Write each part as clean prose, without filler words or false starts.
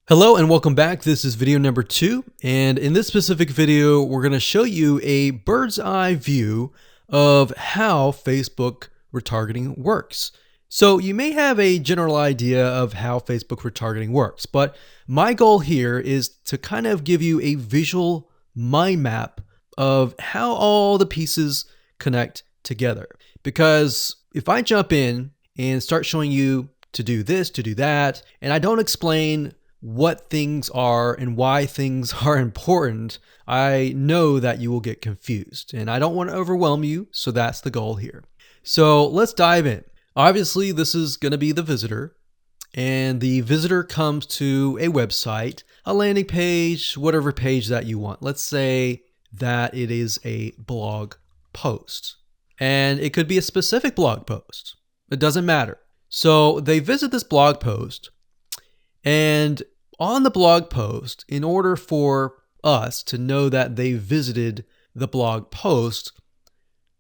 Hello and welcome back. This is video number 2, and in this specific video we're going to show you a bird's eye view of how Facebook retargeting works. So you may have a general idea of how Facebook retargeting works, but my goal here is to kind of give you a visual mind map of how all the pieces connect together. Because if I jump in and start showing you to do this, to do that, and I don't explain what things are and why things are important, I know that you will get confused, and I don't want to overwhelm you, so that's the goal here. So let's dive in. Obviously, this is going to be the visitor, and the visitor comes to a website, a landing page, whatever page that you want. Let's say that it is a blog post, and it could be a specific blog post. It doesn't matter. So they visit this blog post, and on the blog post, in order for us to know that they visited the blog post,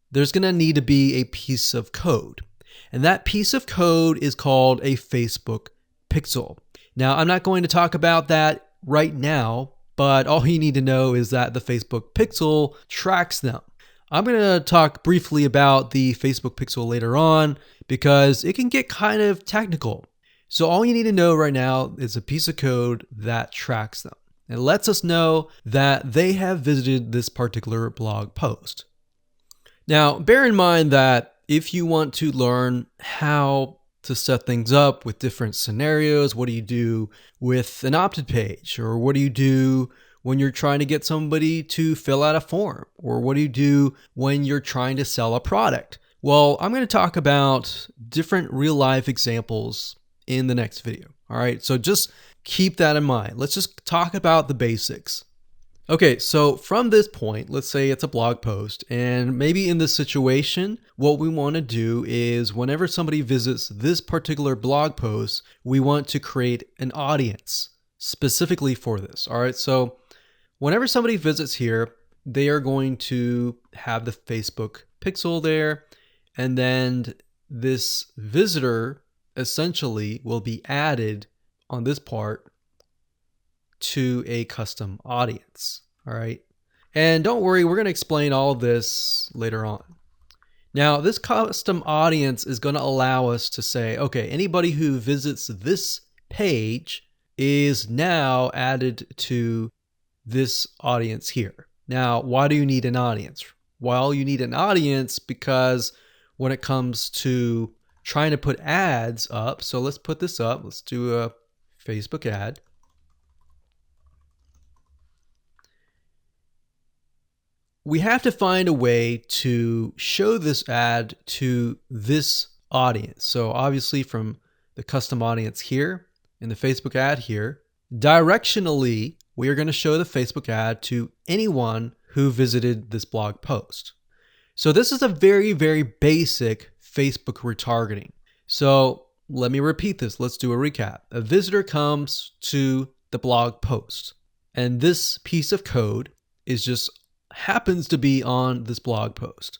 there's going to need to be a piece of code. And that piece of code is called a Facebook pixel. Now, I'm not going to talk about that right now, but all you need to know is that the Facebook pixel tracks them. I'm going to talk briefly about the Facebook pixel later on because it can get kind of technical. So all you need to know right now is a piece of code that tracks them. It lets us know that they have visited this particular blog post. Now, bear in mind that if you want to learn how to set things up with different scenarios, what do you do with an opted page? Or what do you do when you're trying to get somebody to fill out a form? Or what do you do when you're trying to sell a product? Well, I'm going to talk about different real life examples in the next video. All right, so just keep that in mind. Let's just talk about the basics. Okay, so from this point, let's say it's a blog post, and maybe in this situation, what we want to do is whenever somebody visits this particular blog post, we want to create an audience specifically for this. All right, so whenever somebody visits here, they are going to have the Facebook pixel there, and then this visitor essentially will be added on this part to a custom audience. All right. And don't worry, we're going to explain all of this later on. Now, this custom audience is going to allow us to say, okay, anybody who visits this page is now added to this audience here. Now, why do you need an audience? Well, you need an audience because when it comes to trying to put ads up. So let's put this up. Let's do a Facebook ad. We have to find a way to show this ad to this audience. So obviously from the custom audience here in the Facebook ad here, directionally, we are going to show the Facebook ad to anyone who visited this blog post. So this is a very, very basic Facebook retargeting. So let me repeat this. Let's do a recap. A visitor comes to the blog post, and this piece of code is just happens to be on this blog post,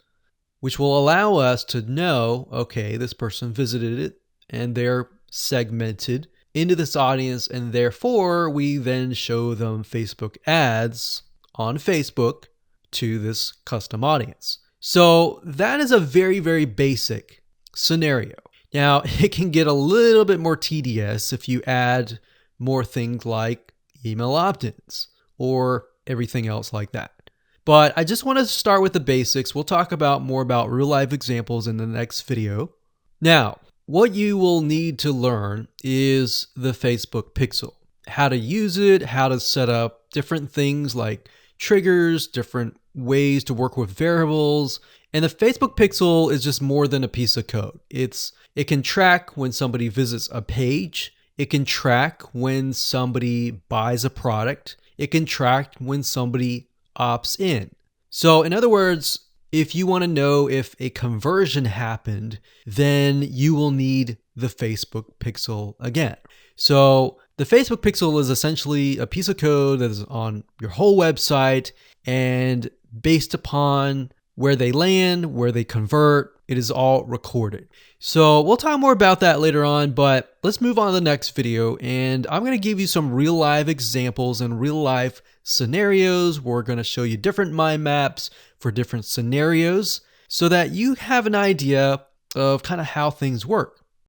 which will allow us to know, okay, this person visited it and they're segmented into this audience, and therefore we then show them Facebook ads on Facebook to this custom audience. So that is a very, very basic scenario. Now, it can get a little bit more tedious if you add more things like email opt-ins or everything else like that. But I just want to start with the basics. We'll talk about more about real life examples in the next video. Now, what you will need to learn is the Facebook pixel, how to use it, how to set up different things like triggers, different ways to work with variables. And the Facebook pixel is just more than a piece of code. It can track when somebody visits a page. It can track when somebody buys a product. It can track when somebody opts in. So in other words, if you want to know if a conversion happened, then you will need the Facebook pixel again. So the Facebook pixel is essentially a piece of code that is on your whole website, and based upon where they land, where they convert, it is all recorded. So we'll talk more about that later on, but let's move on to the next video. And I'm going to give you some real life examples and real life scenarios. We're going to show you different mind maps for different scenarios so that you have an idea of kind of how things work.